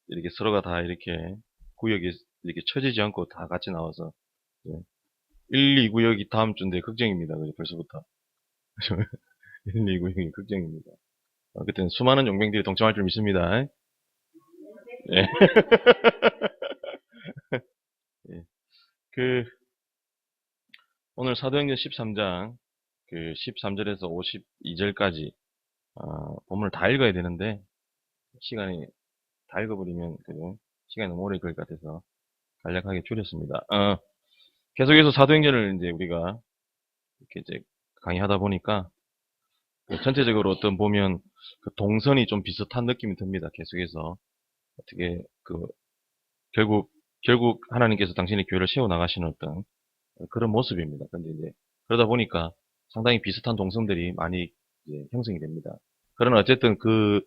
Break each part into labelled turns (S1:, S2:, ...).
S1: 이렇게 서로가 다 이렇게 구역이 이렇게 처지지 않고 다 같이 나와서, 예. 1, 2구역이 다음 주인데 걱정입니다. 그죠? 벌써부터. 1, 2구역이 걱정입니다. 그때는 수많은 용병들이 동참할 줄 믿습니다. 예. 예. 그, 오늘 사도행전 13장, 그 13절에서 52절까지, 본문을 다 읽어야 되는데, 시간이 다 읽어버리면, 그죠? 시간이 너무 오래 걸릴 것 같아서 간략하게 줄였습니다. 계속해서 사도행전을 이제 우리가 이렇게 이제 강의하다 보니까, 그 전체적으로 어떤 보면, 그 동선이 좀 비슷한 느낌이 듭니다. 계속해서. 어떻게, 결국 하나님께서 당신의 교회를 세워나가시는 어떤 그런 모습입니다. 근데 이제, 그러다 보니까 상당히 비슷한 동선들이 많이 이제 형성이 됩니다. 그러나 어쨌든 그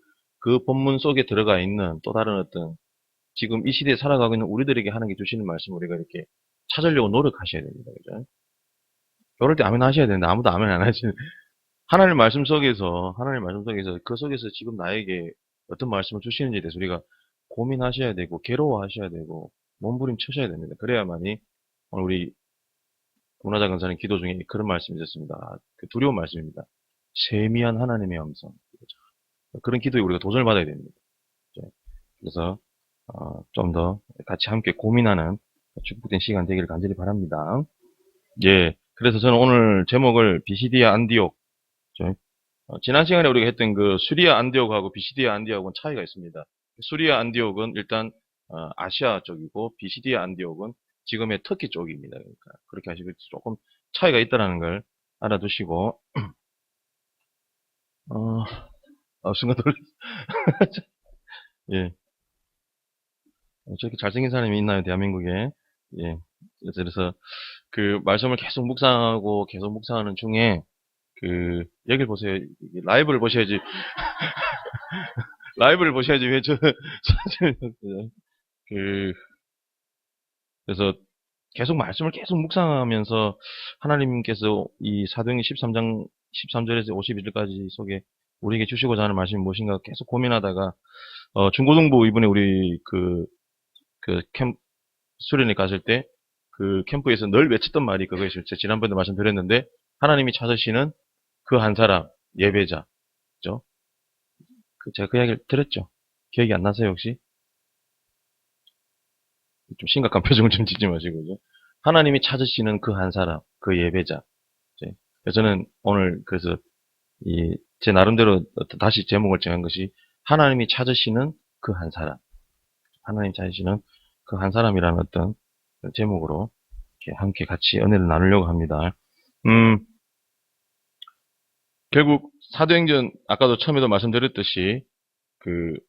S1: 본문 속에 들어가 있는 또 다른 어떤 지금 이 시대에 살아가고 있는 우리들에게 하나님께 주시는 말씀을 우리가 이렇게 찾으려고 노력하셔야 됩니다. 그죠? 그럴 때 아멘 하셔야 되는데 아무도 아멘 안 하시는, 하나님의 말씀 속에서 그 속에서 지금 나에게 어떤 말씀을 주시는지에 대해서 우리가 고민하셔야 되고, 괴로워하셔야 되고, 몸부림치셔야 됩니다. 그래야만이 오늘 우리 문화자 강사님 기도 중에 그런 말씀이 있었습니다. 그 두려운 말씀입니다. 세미한 하나님의 음성. 그런 기도에 우리가 도전을 받아야 됩니다. 그래서 좀 더 같이 함께 고민하는 축복된 시간 되기를 간절히 바랍니다. 예, 그래서 저는 오늘 제목을 비시디아 안디옥, 지난 시간에 우리가 했던 그 수리아 안디옥하고 비시디아 안디옥은 차이가 있습니다. 수리아 안디옥은 일단 아시아 쪽이고, 비시디아 안디옥은 지금의 터키 쪽입니다. 그러니까 그렇게 하시고 조금 차이가 있다는 걸 알아두시고, 순간 돌 예, 저렇게 잘생긴 사람이 있나요, 대한민국에? 예, 그래서 그 말씀을 계속 묵상하고 계속 묵상하는 중에 여기를 보세요. 라이브를 보셔야지. 라이브를 보셔야지 왜 사진을 그 그래서 계속 말씀을 계속 묵상하면서 하나님께서 이 사도행전 13장 13절에서 52절까지 속에 우리에게 주시고자 하는 말씀이 무엇인가 계속 고민하다가 중고등부 이번에 우리 캠 수련회 갔을 때 그 캠프에서 늘 외쳤던 말이 그것이죠. 제가 지난번에도 말씀드렸는데, 하나님이 찾으시는 그 한 사람, 예배자. 그죠? 제가 그 이야기를 들었죠. 기억이 안 나세요, 혹시? 좀 심각한 표정을 좀 짓지 마시고, 그죠? 하나님이 찾으시는 그 한 사람, 그 예배자. 그래서 저는 오늘 그래서 제 나름대로 다시 제목을 정한 것이 하나님이 찾으시는 그 한 사람. 하나님 찾으시는 그 한 사람이라는 어떤 제목으로 이렇게 함께 같이 은혜를 나누려고 합니다. 결국 사도행전 아까도 처음에도 말씀드렸듯이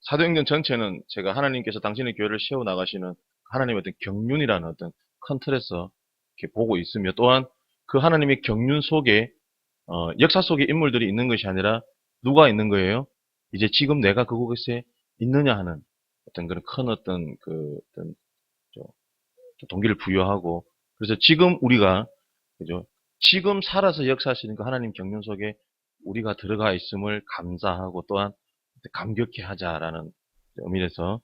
S1: 사도행전 전체는 제가 하나님께서 당신의 교회를 세워 나가시는 하나님의 어떤 경륜이라는 어떤 큰 틀에서 이렇게 보고 있으며, 또한 그 하나님의 경륜 속에 역사 속에 인물들이 있는 것이 아니라 누가 있는 거예요? 이제 지금 내가 그곳에 있느냐 하는 어떤 그런 큰 어떤 동기를 부여하고, 그래서 지금 우리가, 그죠? 지금 살아서 역사하시는 그 하나님 경륜 속에 우리가 들어가 있음을 감사하고 또한 감격해 하자라는 의미에서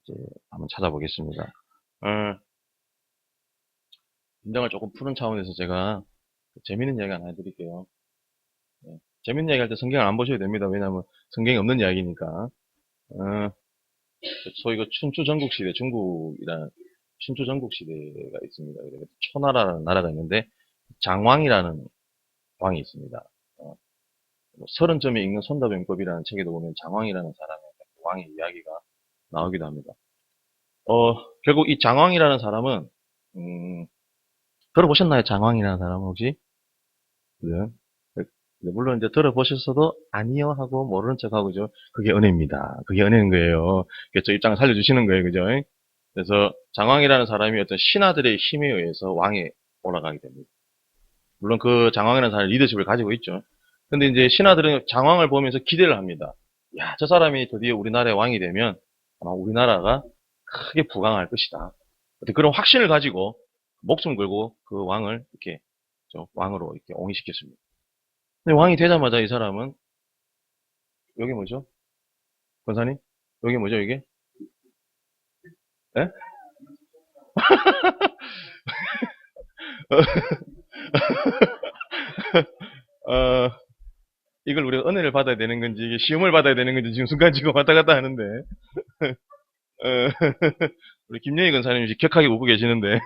S1: 이제 한번 찾아보겠습니다. 긴장을 조금 푸는 차원에서 제가 재밌는 이야기 하나 해드릴게요. 재밌는 이야기 할 때 성경을 안 보셔도 됩니다. 왜냐하면 성경이 없는 이야기니까. 소위 그 춘추 전국 시대, 중국이라는 춘추 전국 시대가 있습니다. 그래서 초나라라는 나라가 있는데 장왕이라는 왕이 있습니다. 서른 점에 읽는 손다병법이라는 책에도 보면 장왕이라는 사람의 왕의 이야기가 나오기도 합니다. 결국 이 장왕이라는 사람은 들어보셨나요? 장왕이라는 사람 혹시? 네. 물론 이제 들어보셨어도 아니요 하고 모르는 척하고, 그죠? 그게 은혜입니다. 그게 은혜인 거예요. 저 입장을 살려주시는 거예요. 그죠? 그래서 장왕이라는 사람이 어떤 신하들의 힘에 의해서 왕에 올라가게 됩니다. 물론 그 장왕이라는 사람이 리더십을 가지고 있죠. 근데 이제 신하들은 장왕을 보면서 기대를 합니다. 야, 저 사람이 드디어 우리나라의 왕이 되면 아마 우리나라가 크게 부강할 것이다. 그런 확신을 가지고 목숨 걸고 그 왕을 이렇게 왕으로 이렇게 옹이시켰습니다. 근데 왕이 되자마자 이 사람은, 여기 뭐죠? 권사님? 여기 뭐죠, 이게? 예? 어, 이걸 우리가 은혜를 받아야 되는 건지, 이게 시험을 받아야 되는 건지, 지금 순간 지금 왔다 갔다 하는데, 어, 우리 김영희 권사님이 격하게 웃고 계시는데,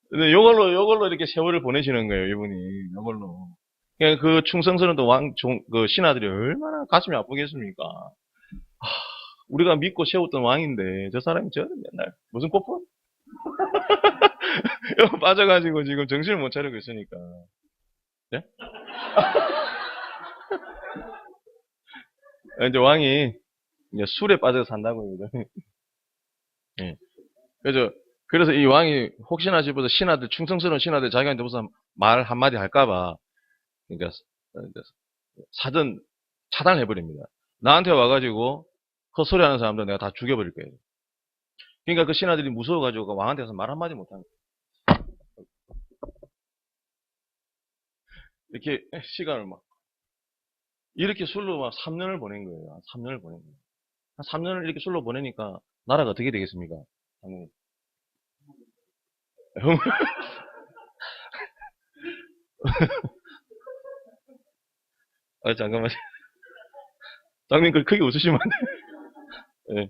S1: 근데 요걸로 이렇게 세월을 보내시는 거예요, 이분이. 요걸로. 그냥 그 충성스러운 그 신하들이 얼마나 가슴이 아프겠습니까? 우리가 믿고 세웠던 왕인데, 저 사람이 저는 맨날, 무슨 꽃분? 빠져가지고 지금 정신을 못 차리고 있으니까. 예? 이제 왕이 이제 술에 빠져서 산다고요. 예. 그래서 이 왕이 혹시나 싶어서 신하들, 충성스러운 신하들 자기한테 무슨 말 한마디 할까봐, 그러니까, 사전 차단해버립니다. 나한테 와가지고, 헛소리 하는 사람들 내가 다 죽여버릴 거예요. 그러니까 그 신하들이 무서워가지고 왕한테 가서 말 한마디 못하는 거예요. 이렇게 시간을 막, 이렇게 술로 막 3년을 보낸 거예요. 3년을 보낸 거예요. 한 3년을 이렇게 술로 보내니까 나라가 어떻게 되겠습니까? 당연히. 아, 잠깐만. 장님, 그 크게 웃으시면 안 돼. 예.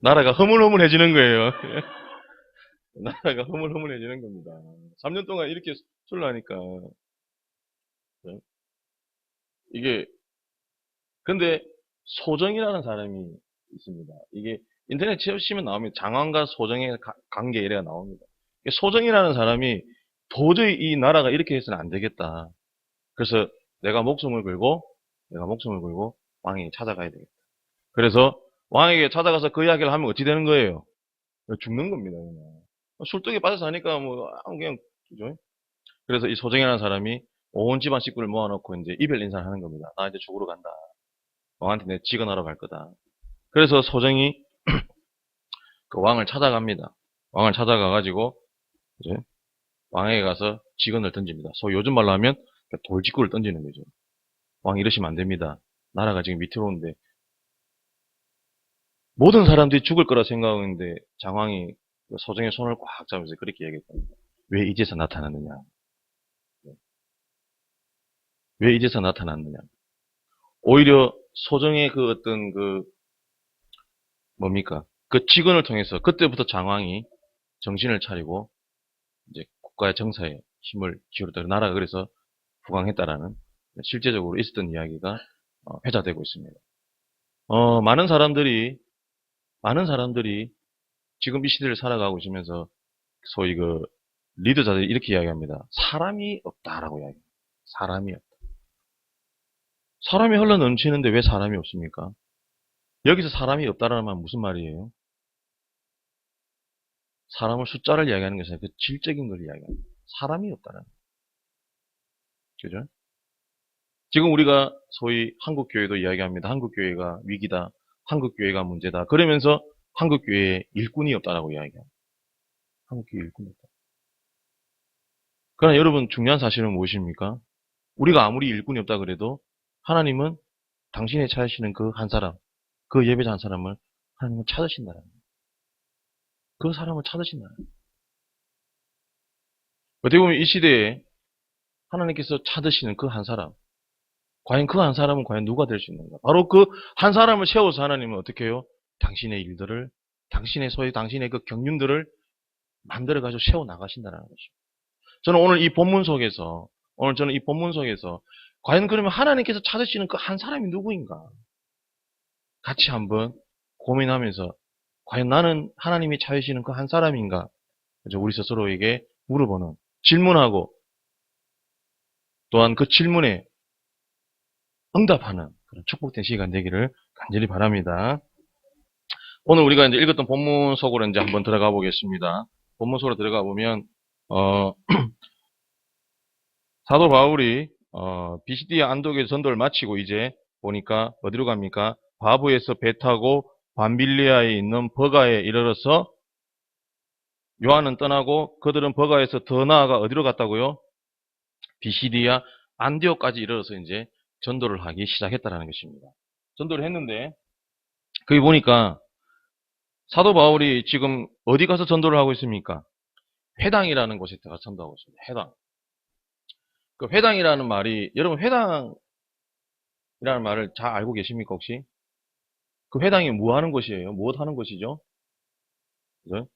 S1: 나라가 흐물흐물해지는 거예요. 나라가 흐물흐물해지는 겁니다. 3년 동안 이렇게 술을 하니까. 예. 이게, 근데 소정이라는 사람이 있습니다. 이게 인터넷 치시면 나오면 장왕과 소정의 관계 이래가 나옵니다. 소정이라는 사람이 도저히 이 나라가 이렇게 해서는 안 되겠다. 그래서 내가 목숨을 걸고 왕에게 찾아가야 되겠다. 그래서 왕에게 찾아가서 그 이야기를 하면 어찌 되는 거예요? 죽는 겁니다. 그냥. 술독에 빠져서 하니까 뭐 그냥 그죠? 그래서 이 소정이라는 사람이 온 집안 식구를 모아놓고 이제 이별 인사를 하는 겁니다. 나 이제 죽으러 간다. 왕한테 내 직언하러 갈 거다. 그래서 소정이 그 왕을 찾아갑니다. 왕을 찾아가가지고 이제 왕에게 가서 직언을 던집니다. 소위 요즘 말로 하면 돌직구를 던지는 거죠. 왕 이러시면 안 됩니다. 나라가 지금 위태로운데 모든 사람들이 죽을 거라 생각하는데 장왕이 소정의 손을 꽉 잡으면서 그렇게 얘기했답니다. 왜 이제서 나타났느냐? 왜 이제서 나타났느냐? 오히려 소정의 그 어떤 그 뭡니까? 그 직언을 통해서 그때부터 장왕이 정신을 차리고 이제 국가의 정사에 힘을 기울였다. 나라가 그래서 부강했다라는 실제적으로 있었던 이야기가 회자되고 있습니다. 많은 사람들이 지금 이 시대를 살아가고 있으면서 소위 그 리더자들이 이렇게 이야기합니다. 사람이 없다라고 이야기합니다. 사람이 없다. 사람이 흘러 넘치는데 왜 사람이 없습니까? 여기서 사람이 없다라는 말은 무슨 말이에요? 사람을 숫자를 이야기하는 것이 아니라 그 질적인 걸 이야기합니다. 사람이 없다는 거예요. 그죠? 지금 우리가 소위 한국교회도 이야기합니다. 한국교회가 위기다. 한국교회가 문제다. 그러면서 한국교회에 일꾼이 없다라고 이야기합니다. 한국교회 일꾼이 없다. 그러나 여러분 중요한 사실은 무엇입니까? 우리가 아무리 일꾼이 없다 그래도 하나님은 당신의 찾으시는 그 한 사람, 그 예배자 한 사람을 하나님은 찾으신다는 거예요. 그 사람을 찾으신다는 거예요. 어떻게 보면 이 시대에 하나님께서 찾으시는 그 한 사람, 과연 그 한 사람은 과연 누가 될 수 있는가? 바로 그 한 사람을 세워서 하나님은 어떻게 해요? 당신의 일들을, 당신의 그 경륜들을 만들어가지고 세워 나가신다는 것이죠. 저는 이 본문 속에서, 과연 그러면 하나님께서 찾으시는 그 한 사람이 누구인가? 같이 한번 고민하면서, 과연 나는 하나님이 찾으시는 그 한 사람인가? 우리 스스로에게 물어보는, 질문하고, 또한 그 질문에 응답하는 그런 축복된 시간 되기를 간절히 바랍니다. 오늘 우리가 이제 읽었던 본문 속으로 이제 한번 들어가 보겠습니다. 본문 속으로 들어가 보면, 사도 바울이, 비시디아 안독의 전도를 마치고 이제 보니까 어디로 갑니까? 바브에서 배 타고 밤빌리아에 있는 버가에 이르러서 요한은 떠나고 그들은 버가에서 더 나아가 어디로 갔다고요? 비시디아 안디옥까지 이르러서 이제 전도를 하기 시작했다는 것입니다. 전도를 했는데, 거기 보니까 사도 바울이 지금 어디 가서 전도를 하고 있습니까? 회당이라는 곳에 가서 전도하고 있습니다. 회당. 그 회당이라는 말이, 여러분 회당이라는 말을 잘 알고 계십니까, 혹시? 그 회당이 뭐 하는 곳이에요? 무엇 하는 곳이죠? 그죠?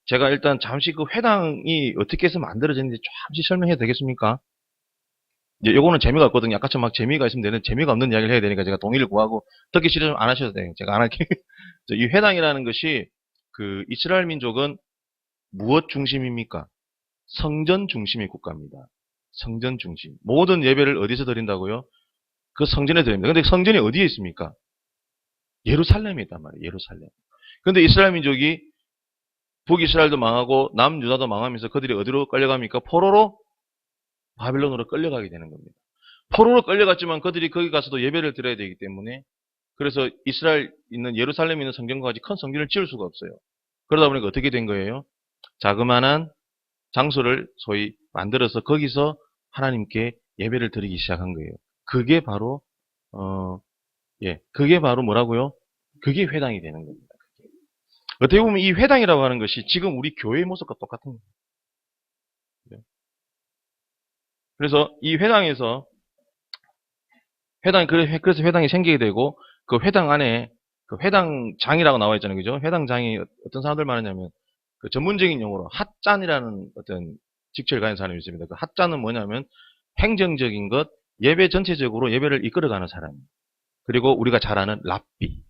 S1: 제가 일단 잠시 그 회당이 어떻게 해서 만들어졌는지 잠시 설명해도 되겠습니까? 이제 요거는 재미가 없거든요. 아까처럼 막 재미가 있으면 되는데 재미가 없는 이야기를 해야 되니까 제가 동의를 구하고 듣기 싫으면 안 하셔도 돼요. 제가 안 할게요. 이 회당이라는 것이 그 이스라엘 민족은 무엇 중심입니까? 성전 중심의 국가입니다. 성전 중심. 모든 예배를 어디서 드린다고요? 그 성전에 드립니다. 근데 성전이 어디에 있습니까? 예루살렘에 있단 말이에요. 예루살렘. 근데 이스라엘 민족이 북이스라엘도 망하고 남유다도 망하면서 그들이 어디로 끌려갑니까? 포로로 바빌론으로 끌려가게 되는 겁니다. 포로로 끌려갔지만 그들이 거기 가서도 예배를 드려야 되기 때문에 그래서 이스라엘 있는 예루살렘에 있는 성전과 같이 큰 성전을 지을 수가 없어요. 그러다 보니까 어떻게 된 거예요? 자그마한 장소를 소위 만들어서 거기서 하나님께 예배를 드리기 시작한 거예요. 그게 바로 그게 바로 뭐라고요? 그게 회당이 되는 겁니다. 어떻게 보면 이 회당이라고 하는 것이 지금 우리 교회의 모습과 똑같은 거예요. 그래서 이 회당에서 그래서 회당이 생기게 되고 그 회당 안에 그 회당장이라고 나와 있잖아요. 그죠? 회당장이 어떤 사람들 말하냐면 그 전문적인 용어로 핫잔이라는 어떤 직책을 가진 사람이 있습니다. 그 핫잔은 뭐냐면 행정적인 것, 예배 전체적으로 예배를 이끌어가는 사람. 그리고 우리가 잘 아는 랍비.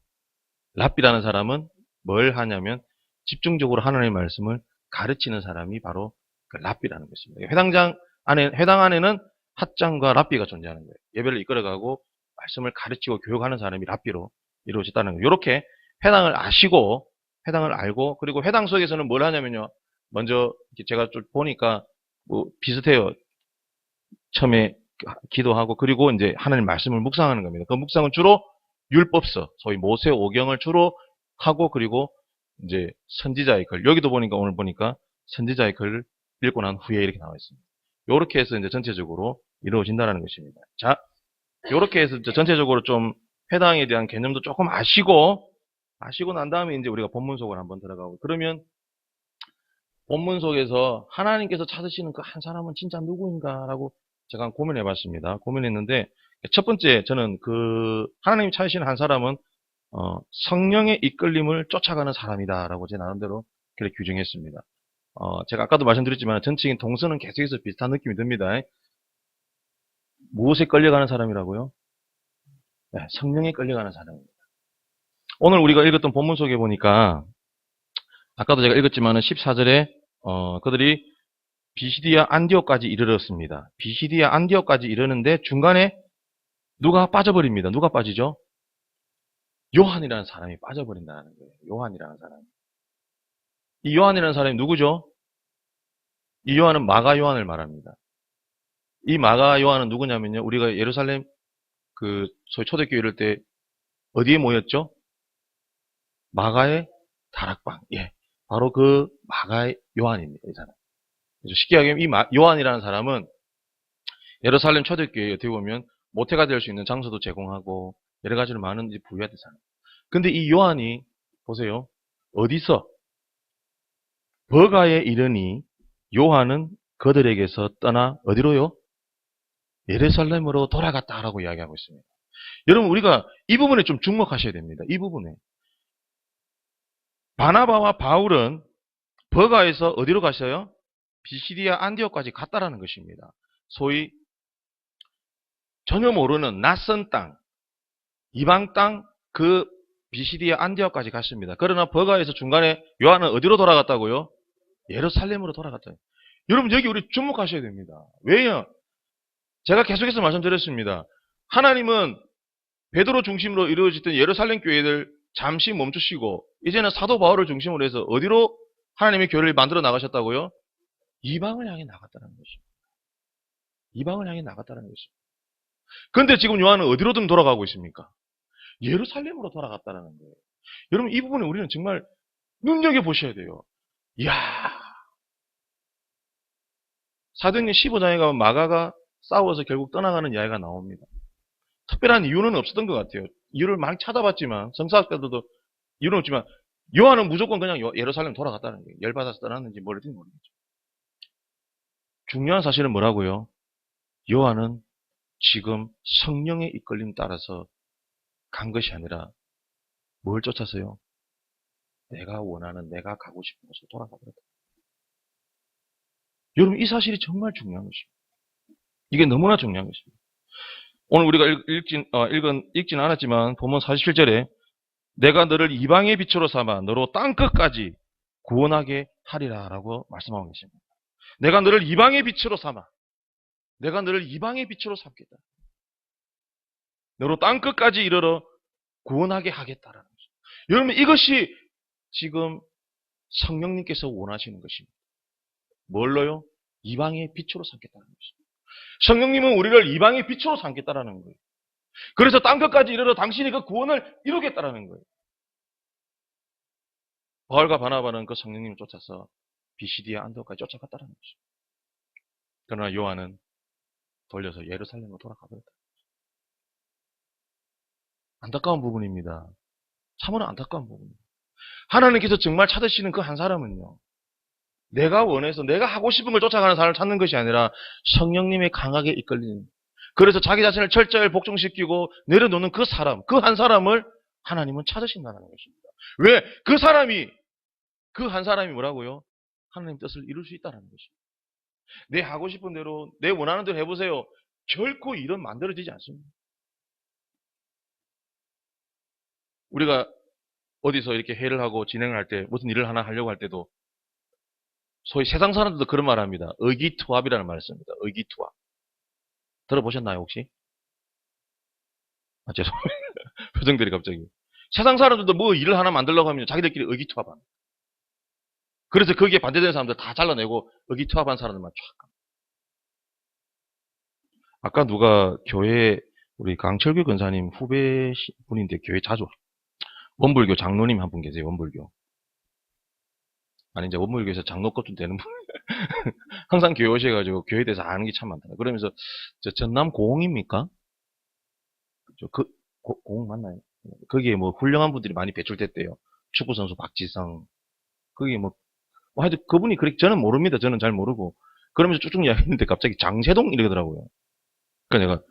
S1: 랍비라는 사람은 뭘 하냐면 집중적으로 하나님의 말씀을 가르치는 사람이 바로 그 랍비라는 것입니다. 회당 안에는 핫장과 랍비가 존재하는 거예요. 예배를 이끌어가고 말씀을 가르치고 교육하는 사람이 랍비로 이루어졌다는 거예요. 이렇게 회당을 아시고 회당을 알고 그리고 회당 속에서는 뭘 하냐면요. 먼저 제가 좀 보니까 뭐 비슷해요. 처음에 기도하고 그리고 이제 하나님 말씀을 묵상하는 겁니다. 그 묵상은 주로 율법서, 소위 모세오경을 주로 하고 그리고 이제 선지자의 글. 여기도 보니까 오늘 보니까 선지자의 글을 읽고 난 후에 이렇게 나와 있습니다. 이렇게 해서 이제 전체적으로 이루어진다는 것입니다. 자, 이렇게 해서 이제 전체적으로 좀 회당에 대한 개념도 조금 아시고 난 다음에 이제 우리가 본문 속으로 한번 들어가고 그러면 본문 속에서 하나님께서 찾으시는 그 한 사람은 진짜 누구인가라고 제가 고민해 봤습니다. 고민했는데 첫 번째 저는 그 하나님이 찾으시는 한 사람은 성령의 이끌림을 쫓아가는 사람이다라고 제 나름대로 그렇게 규정했습니다. 제가 아까도 말씀드렸지만 전체적인 동서는 계속해서 비슷한 느낌이 듭니다. 무엇에 끌려가는 사람이라고요? 네, 성령에 끌려가는 사람입니다. 오늘 우리가 읽었던 본문 속에 보니까 아까도 제가 읽었지만 14절에 그들이 비시디아 안디옥까지 이르렀습니다. 비시디아 안디옥까지 이르는데 중간에 누가 빠져버립니다. 누가 빠지죠? 요한이라는 사람이 빠져버린다는 거예요. 요한이라는 사람. 이 요한이라는 사람이 누구죠? 이 요한은 마가 요한을 말합니다. 이 마가 요한은 누구냐면요. 우리가 예루살렘 그 소위 초대교회 이럴 때 어디에 모였죠? 마가의 다락방. 예. 바로 그 마가의 요한입니다. 이 사람. 쉽게 얘기하면 이 요한이라는 사람은 예루살렘 초대교회에 어떻게 보면 모태가 될 수 있는 장소도 제공하고 여러 가지로 많은 부유한 사람. 근데 이 요한이 보세요. 어디서 버가에 이르니 요한은 그들에게서 떠나 어디로요? 예루살렘으로 돌아갔다라고 이야기하고 있습니다. 여러분 우리가 이 부분에 좀 주목하셔야 됩니다. 이 부분에 바나바와 바울은 버가에서 어디로 가셔요? 비시디아 안디옥까지 갔다라는 것입니다. 소위 전혀 모르는 낯선 땅, 이방 땅, 그 비시디아 안디옥까지 갔습니다. 그러나 버가에서 중간에 요한은 어디로 돌아갔다고요? 예루살렘으로 돌아갔다. 여러분 여기 우리 주목하셔야 됩니다. 왜요? 제가 계속해서 말씀드렸습니다. 하나님은 베드로 중심으로 이루어졌던 예루살렘 교회들 잠시 멈추시고 이제는 사도 바울을 중심으로 해서 어디로 하나님의 교회를 만들어 나가셨다고요? 이방을 향해 나갔다는 것입니다. 이방을 향해 나갔다는 것입니다. 그런데 지금 요한은 어디로든 돌아가고 있습니까? 예루살렘으로 돌아갔다는 거예요. 여러분 이 부분에 우리는 정말 눈여겨보셔야 돼요. 이야, 사도행전 15장에 가면 마가가 싸워서 결국 떠나가는 이야기가 나옵니다. 특별한 이유는 없었던 것 같아요. 이유를 많이 찾아봤지만 성사학자들도 이유는 없지만 요한은 무조건 그냥 예루살렘 돌아갔다는 거예요. 열받아서 떠났는지 모르겠지. 중요한 사실은 뭐라고요? 요한은 지금 성령의 이끌림 따라서 간 것이 아니라 뭘 쫓아서요? 내가 원하는, 내가 가고 싶은 곳으로 돌아가버렸다. 여러분, 이 사실이 정말 중요한 것입니다. 이게 너무나 중요한 것입니다. 오늘 우리가 읽진 않았지만 본문 47절에 내가 너를 이방의 빛으로 삼아 너로 땅끝까지 구원하게 하리라 라고 말씀하고 계십니다. 내가 너를 이방의 빛으로 삼아 내가 너를 이방의 빛으로 삼겠다. 너로 땅끝까지 이르러 구원하게 하겠다라는 것입니다. 여러분, 이것이 지금 성령님께서 원하시는 것입니다. 뭘로요? 이방의 빛으로 삼겠다는 것입니다. 성령님은 우리를 이방의 빛으로 삼겠다라는 거예요. 그래서 땅끝까지 이르러 당신이 그 구원을 이루겠다라는 거예요. 바울과 바나바는 그 성령님을 쫓아서 비시디아 안디옥까지 쫓아갔다라는 것입니다. 그러나 요한은 돌려서 예루살렘으로 돌아가 버렸다. 안타까운 부분입니다. 참으로 안타까운 부분입니다. 하나님께서 정말 찾으시는 그 한 사람은요, 내가 원해서 내가 하고 싶은 걸 쫓아가는 사람을 찾는 것이 아니라 성령님의 강하게 이끌리는, 그래서 자기 자신을 철저히 복종시키고 내려놓는 그 사람, 그 한 사람을 하나님은 찾으신다는 것입니다. 왜? 그 한 사람이 뭐라고요? 하나님 뜻을 이룰 수 있다는 것입니다. 내 하고 싶은 대로, 내 원하는 대로 해보세요. 결코 일은 만들어지지 않습니다. 우리가 어디서 이렇게 회의를 하고 진행을 할 때, 무슨 일을 하나 하려고 할 때도 소위 세상 사람들도 그런 말 합니다. 의기투합이라는 말을 씁니다. 의기투합. 들어보셨나요, 혹시? 아, 죄송합니다. 표정들이 갑자기. 세상 사람들도 뭐 일을 하나 만들려고 하면 자기들끼리 의기투합합니다. 그래서 거기에 반대되는 사람들 다 잘라내고 의기투합한 사람들만 쫙 갑니다. 아까 누가 교회, 우리 강철규 권사님 후배 분인데 교회 자주, 원불교 장로님 한 분 계세요, 원불교. 아니, 이제 원불교에서 장로급 좀 되는 분. 항상 교회 오셔가지고 교회에 대해서 아는 게 참 많다. 그러면서, 저 전남 고흥입니까? 고흥 맞나요? 거기에 뭐 훌륭한 분들이 많이 배출됐대요. 축구선수 박지성. 거기 뭐, 하여튼 그분이 그렇게, 저는 모릅니다. 저는 잘 모르고. 그러면서 쭉쭉 이야기했는데 갑자기 장세동 이러더라고요. 그러니까 내가,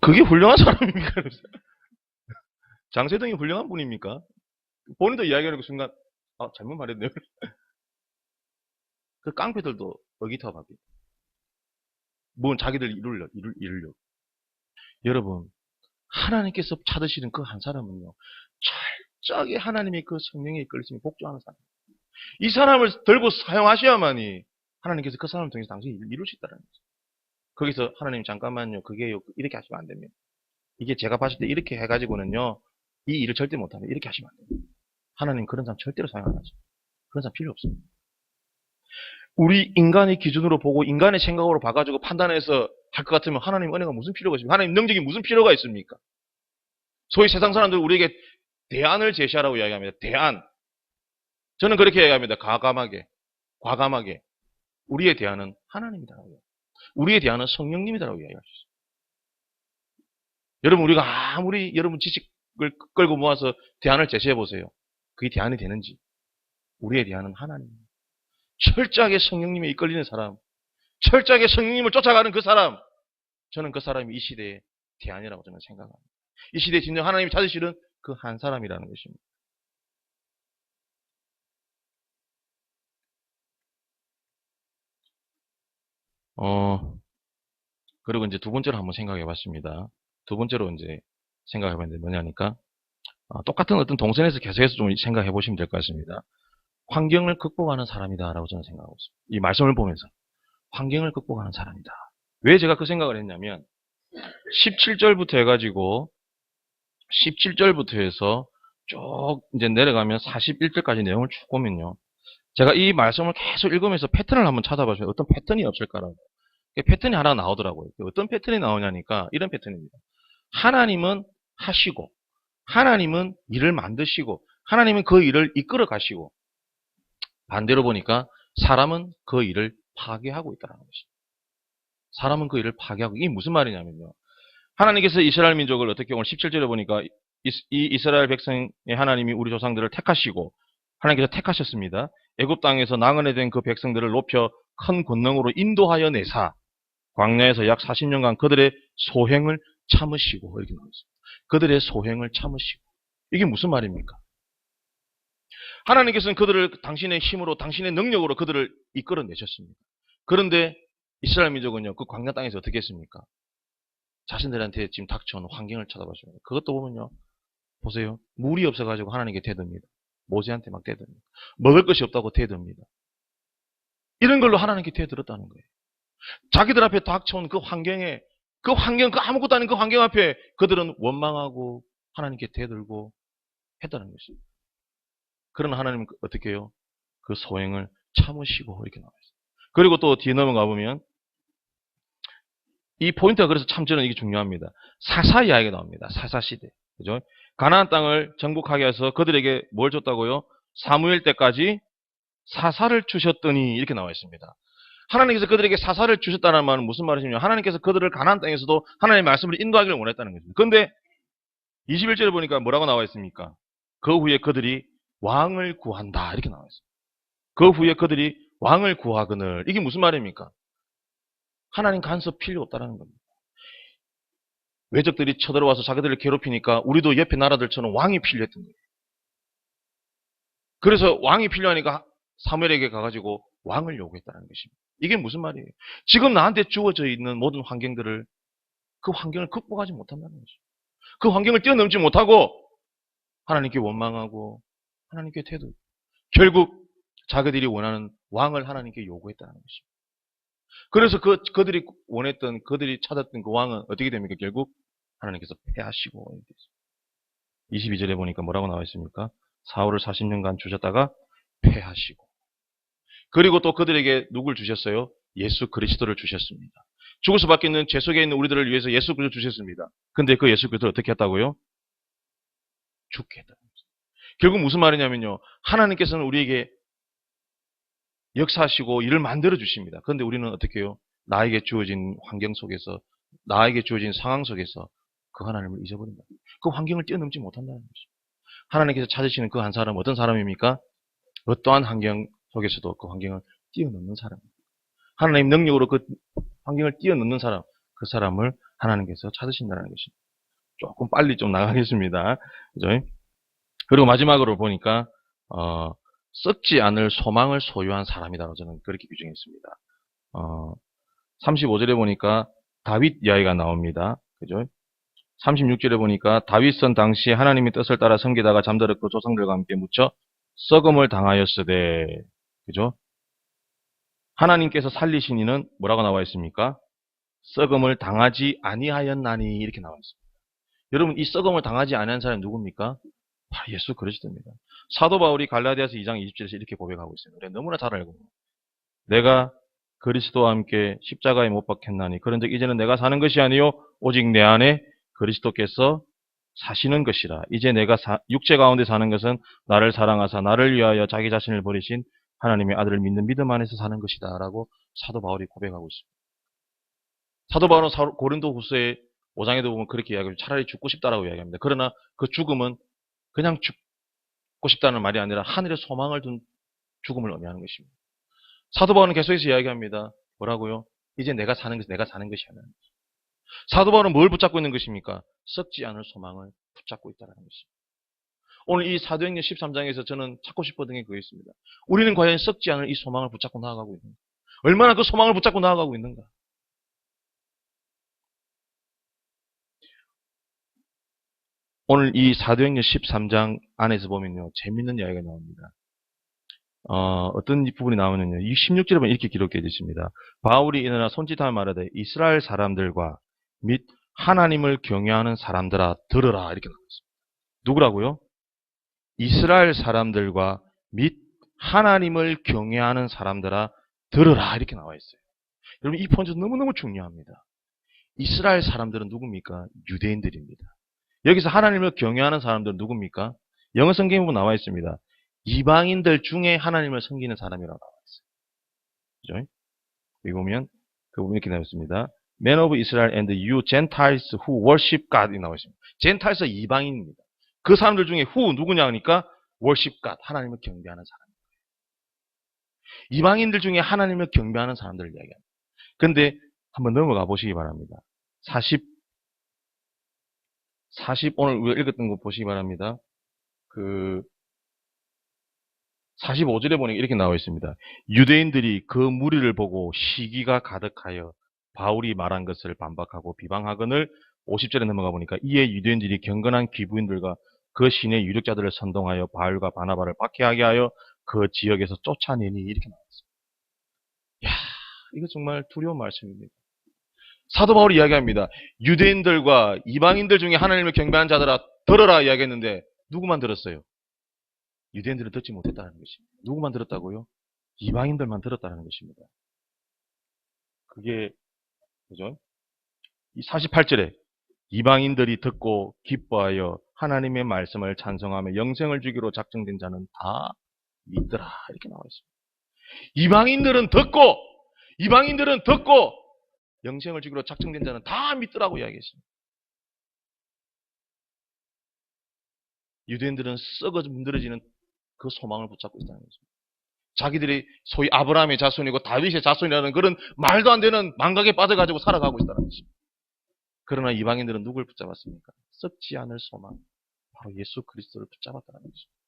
S1: 그게 훌륭한 사람입니까? 장세동이 훌륭한 분입니까? 본인도 이야기하는 그 순간, 아, 잘못 말했네요. 그 깡패들도 의기투합하고, 뭔 자기들 이루려고. 여러분, 하나님께서 찾으시는 그 한 사람은요, 철저하게 하나님의 그 성령에 이끌리심에 복종하는 사람. 이 사람을 들고 사용하셔야만이 하나님께서 그 사람을 통해서 당신이 이룰 수 있다는 거죠. 거기서 하나님 잠깐만요, 그게요, 이렇게 하시면 안 됩니다. 이게 제가 봤을 때 이렇게 해가지고는요, 이 일을 절대 못합니다. 이렇게 하시면 안 됩니다. 하나님 그런 사람 절대로 사용 안 하죠. 그런 사람 필요 없습니다. 우리 인간의 기준으로 보고 인간의 생각으로 봐가지고 판단해서 할 것 같으면 하나님 은혜가 무슨 필요가 있습니까? 하나님 능력이 무슨 필요가 있습니까? 소위 세상 사람들 우리에게 대안을 제시하라고 이야기합니다. 대안. 저는 그렇게 이야기합니다. 과감하게. 우리의 대안은 하나님이다라고요. 우리의 대안은 성령님이다라고 이야기할 수 있어요. 여러분, 우리가 아무리 여러분 지식을 끌고 모아서 대안을 제시해 보세요. 그게 대안이 되는지. 우리의 대안은 하나님입니다. 철저하게 성령님에 이끌리는 사람, 철저하게 성령님을 쫓아가는 그 사람, 저는 그 사람이 이 시대의 대안이라고 저는 생각합니다. 이 시대에 진정 하나님이 찾으시는 그 한 사람이라는 것입니다. 그리고 이제 두 번째로 한번 생각해 봤습니다. 두 번째로 이제 생각해 봤는데 뭐냐니까, 똑같은 어떤 동선에서 계속해서 좀 생각해 보시면 될 것 같습니다. 환경을 극복하는 사람이다라고 저는 생각하고 있습니다. 이 말씀을 보면서. 환경을 극복하는 사람이다. 왜 제가 그 생각을 했냐면, 17절부터 해가지고, 17절부터 해서 쭉 이제 내려가면 41절까지 내용을 쭉 보면요. 제가 이 말씀을 계속 읽으면서 패턴을 한번 찾아봐줘요. 어떤 패턴이 없을까라고. 패턴이 하나 나오더라고요. 어떤 패턴이 나오냐니까 이런 패턴입니다. 하나님은 하시고, 하나님은 일을 만드시고, 하나님은 그 일을 이끌어 가시고, 반대로 보니까 사람은 그 일을 파괴하고 있다는 것입니다. 사람은 그 일을 파괴하고, 이게 무슨 말이냐면요. 하나님께서 이스라엘 민족을 어떻게 오늘 17절에 보니까 이 이스라엘 백성의 하나님이 우리 조상들을 택하시고 하나님께서 택하셨습니다. 애굽 땅에서 나그네 된 그 백성들을 높여 큰 권능으로 인도하여 내사 광야에서 약 40년간 그들의 소행을 참으시고 이렇게 나왔습니다. 그들의 소행을 참으시고 이게 무슨 말입니까? 하나님께서는 그들을 당신의 힘으로 당신의 능력으로 그들을 이끌어내셨습니다. 그런데 이스라엘 민족은요 그 광야 땅에서 어떻게 했습니까? 자신들한테 지금 닥쳐온 환경을 쳐다보시면 그것도 보면요 보세요. 물이 없어가지고 하나님께 대듭니다. 모세한테 막 대듭니다. 먹을 것이 없다고 대듭니다. 이런 걸로 하나님께 대들었다는 거예요. 자기들 앞에 닥쳐온 그 환경에 그 아무것도 아닌 그 환경 앞에 그들은 원망하고 하나님께 대들고 했다는 것입니다. 그러나 하나님은 어떻게 해요? 그 소행을 참으시고 이렇게 나와 있어요. 그리고 또 뒤에 넘어가 보면 이 포인트가 그래서 참 저는 이게 중요합니다. 사사 이야기가 나옵니다. 사사 시대. 그죠? 가나안 땅을 정복하게 해서 그들에게 뭘 줬다고요? 사무엘 때까지 사사를 주셨더니 이렇게 나와 있습니다. 하나님께서 그들에게 사사를 주셨다는 말은 무슨 말이냐면 하나님께서 그들을 가나안 땅에서도 하나님의 말씀을 인도하기를 원했다는 거죠. 그런데 21절에 보니까 뭐라고 나와 있습니까? 그 후에 그들이 왕을 구한다 이렇게 나와 있습니다. 그 후에 그들이 왕을 구하거늘 이게 무슨 말입니까? 하나님 간섭 필요 없다는 겁니다. 외적들이 쳐들어와서 자기들을 괴롭히니까 우리도 옆에 나라들처럼 왕이 필요했던 거예요. 그래서 왕이 필요하니까 사무엘에게 가가지고 왕을 요구했다는 것입니다. 이게 무슨 말이에요? 지금 나한테 주어져 있는 모든 환경들을 그 환경을 극복하지 못한다는 거죠. 그 환경을 뛰어넘지 못하고 하나님께 원망하고 하나님께 태도 결국 자기들이 원하는 왕을 하나님께 요구했다는 것입니다. 그래서 그들이 원했던 그들이 찾았던 그 왕은 어떻게 됩니까? 결국 하나님께서 패하시고 22절에 보니까 뭐라고 나와 있습니까? 사울을 40년간 주셨다가 패하시고 그리고 또 그들에게 누굴 주셨어요? 예수 그리스도를 주셨습니다. 죽을 수밖에 있는 죄 속에 있는 우리들을 위해서 예수 그리스도를 주셨습니다. 근데 그 예수 그리스도를 어떻게 했다고요? 죽게 했다는 거죠. 결국 무슨 말이냐면요. 하나님께서는 우리에게 역사하시고 일을 만들어 주십니다. 그런데 우리는 어떻게 해요? 나에게 주어진 환경 속에서 나에게 주어진 상황 속에서 그 하나님을 잊어버린다. 그 환경을 뛰어넘지 못한다는 거죠. 하나님께서 찾으시는 그 한 사람은 어떤 사람입니까? 어떠한 환경 속에서도 그 환경을 뛰어넘는 사람입니다. 하나님 능력으로 그 환경을 뛰어넘는 사람, 그 사람을 하나님께서 찾으신다는 것입니다. 조금 빨리 좀 나가겠습니다. 그죠? 그리고 마지막으로 보니까 썩지 않을 소망을 소유한 사람이라고 저는 그렇게 규정했습니다. 35절에 보니까 다윗 이야기가 나옵니다. 그죠? 36절에 보니까 다윗은 당시 하나님의 뜻을 따라 섬기다가 잠들었고 조상들과 함께 묻혀 썩음을 당하였으되 그죠? 하나님께서 살리신 이는 뭐라고 나와 있습니까? 썩음을 당하지 아니하였나니 이렇게 나와 있습니다. 여러분 이 썩음을 당하지 아니한 사람이 누굽니까? 바로 예수 그리스도입니다. 사도 바울이 갈라디아서 2장 20절에서 이렇게 고백하고 있어요. 우리가 너무나 잘 알고 내가 그리스도와 함께 십자가에 못 박혔나니 그런즉 이제는 내가 사는 것이 아니요 오직 내 안에 그리스도께서 사시는 것이라. 이제 내가 육체 가운데 사는 것은 나를 사랑하사 나를 위하여 자기 자신을 버리신 하나님의 아들을 믿는 믿음 안에서 사는 것이다 라고 사도 바울이 고백하고 있습니다. 사도 바울은 고린도 후서의 5장에도 보면 그렇게 이야기하고 차라리 죽고 싶다라고 이야기합니다. 그러나 그 죽음은 그냥 죽고 싶다는 말이 아니라 하늘에 소망을 둔 죽음을 의미하는 것입니다. 사도 바울은 계속해서 이야기합니다. 뭐라고요? 이제 내가 사는 것이 아니라. 사도 바울은 뭘 붙잡고 있는 것입니까? 썩지 않을 소망을 붙잡고 있다는 것입니다. 오늘 이 사도행전 13장에서 저는 찾고 싶었던 게 그거였습니다. 우리는 과연 썩지 않을 이 소망을 붙잡고 나아가고 있는가? 얼마나 그 소망을 붙잡고 나아가고 있는가? 오늘 이 사도행전 13장 안에서 보면요. 재밌는 이야기가 나옵니다. 어떤 부분이 나오느냐. 이 16절에 보면 이렇게 기록되어 있습니다. 바울이 일어나 손짓하며 말하되 이스라엘 사람들과 및 하나님을 경외하는 사람들아 들으라 이렇게 나왔습니다. 누구라고요? 이스라엘 사람들과 및 하나님을 경외하는 사람들아 들으라 이렇게 나와 있어요. 여러분 이 포인트 너무너무 중요합니다. 이스라엘 사람들은 누굽니까? 유대인들입니다. 여기서 하나님을 경외하는 사람들은 누굽니까? 영어 성경에 보면 나와 있습니다. 이방인들 중에 하나님을 섬기는 사람이라고 나와 있어요. 그죠? 여기 보면 그 부분이 이렇게 나와 있습니다. Men of Israel and you Gentiles who worship God 이 나와 있습니다. 젠타일스 이방인입니다. 그 사람들 중에 후 누구냐 하니까 월십갓, 하나님을 경배하는 사람. 이방인들 중에 하나님을 경배하는 사람들을 이야기합니다. 근데 한번 넘어가 보시기 바랍니다. 40 오늘 우리가 읽었던 거 보시기 바랍니다. 그 45절에 보니까 이렇게 나와 있습니다. 유대인들이 그 무리를 보고 시기가 가득하여 바울이 말한 것을 반박하고 비방하거늘 50절에 넘어가 보니까 이에 유대인들이 경건한 귀부인들과 그 시내 유력자들을 선동하여 바울과 바나바를 박해하게 하여 그 지역에서 쫓아내니 이렇게 나와 있습니다. 야, 이거 정말 두려운 말씀입니다. 사도 바울이 이야기합니다. 유대인들과 이방인들 중에 하나님을 경배하는 자들아 들어라 이야기했는데 누구만 들었어요? 유대인들은 듣지 못했다는 것입니다. 누구만 들었다고요? 이방인들만 들었다는 것입니다. 그게 그죠? 이 48절에 이방인들이 듣고 기뻐하여 하나님의 말씀을 찬성하며 영생을 주기로 작정된 자는 다 믿더라 이렇게 나와 있습니다. 이방인들은 듣고 영생을 주기로 작정된 자는 다 믿더라고 이야기했습니다. 유대인들은 썩어 문드러지는 그 소망을 붙잡고 있다는 거죠. 자기들이 소위 아브라함의 자손이고 다윗의 자손이라는 그런 말도 안 되는 망각에 빠져가지고 살아가고 있다는 것입니다. 그러나 이방인들은 누굴 붙잡았습니까? 썩지 않을 소망, 바로 예수 그리스도를 붙잡았다는 것입니다.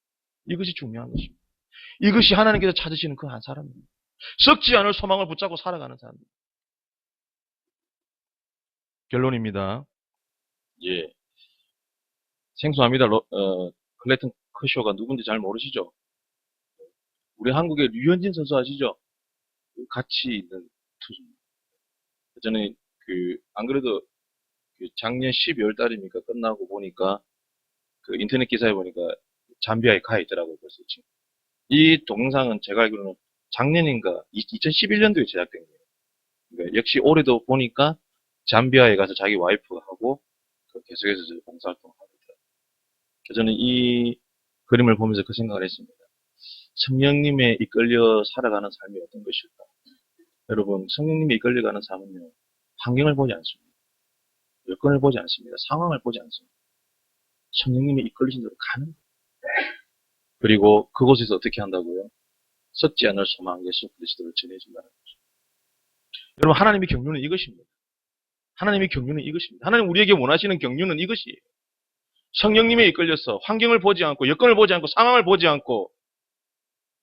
S1: 이것이 중요한 것입니다. 이것이 하나님께서 찾으시는 그 한 사람입니다. 썩지 않을 소망을 붙잡고 살아가는 사람입니다. 결론입니다. 예, 생소합니다. 클레이턴 커쇼가 누군지 잘 모르시죠? 우리 한국의 류현진 선수 아시죠? 같이 있는 투수입니다. 저는 안 그래도 작년 12월 달입니까? 끝나고 보니까 인터넷 기사에 보니까 잠비아에 가 있더라고요. 벌써 지금. 이 동영상은 제가 알기로는 작년인가 2011년도에 제작된 거예요. 그러니까 역시 올해도 보니까 잠비아에 가서 자기 와이프가 하고 계속해서 봉사활동을 하고 있더라고요. 저는 이 그림을 보면서 그 생각을 했습니다. 성령님에 이끌려 살아가는 삶이 어떤 것일까? 여러분, 성령님에 이끌려가는 삶은요, 환경을 보지 않습니다. 여건을 보지 않습니다. 상황을 보지 않습니다. 성령님이 이끌리신 대로 가는 거예요. 그리고 그곳에서 어떻게 한다고요? 썩지 않을 소망 예수 그리스도를 전해준다는 거죠. 여러분, 하나님의 경륜은 이것입니다. 하나님의 경륜은 이것입니다. 하나님 우리에게 원하시는 경륜은 이것이에요. 성령님에 이끌려서 환경을 보지 않고 여건을 보지 않고 상황을 보지 않고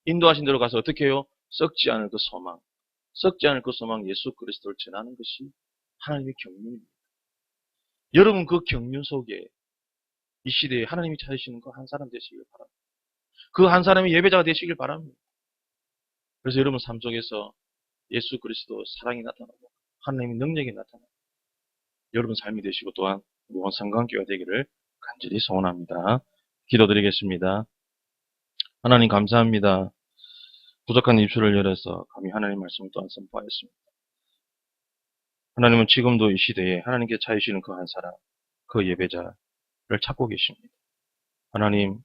S1: 인도하신 대로 가서 어떻게 해요? 썩지 않을 그 소망, 썩지 않을 그 소망 예수 그리스도를 전하는 것이 하나님의 경륜입니다. 여러분 그 경륜 속에 이 시대에 하나님이 찾으시는 그 한 사람 되시길 바랍니다. 그 한 사람이 예배자가 되시길 바랍니다. 그래서 여러분 삶 속에서 예수 그리스도 사랑이 나타나고 하나님의 능력이 나타나고 여러분 삶이 되시고 또한 우리 온 성관교회가 되기를 간절히 소원합니다. 기도드리겠습니다. 하나님 감사합니다. 부족한 입술을 열어서 감히 하나님 말씀을 또한 선포하였습니다. 하나님은 지금도 이 시대에 하나님께 찾으시는 그 한 사람, 그 예배자를 찾고 계십니다. 하나님,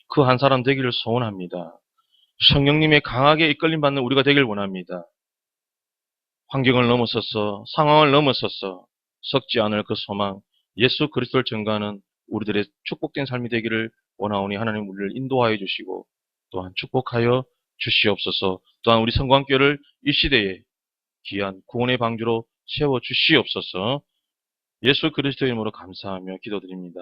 S1: 그 한 사람 되기를 소원합니다. 성령님의 강하게 이끌림 받는 우리가 되길 원합니다. 환경을 넘어서서 상황을 넘어서서 썩지 않을 그 소망, 예수 그리스도를 전가하는 우리들의 축복된 삶이 되기를 원하오니 하나님 우리를 인도하여 주시고 또한 축복하여 주시옵소서. 또한 우리 성광교회를 이 시대에 귀한 구원의 방주로 세워 주시옵소서. 예수 그리스도의 이름으로 감사하며 기도드립니다.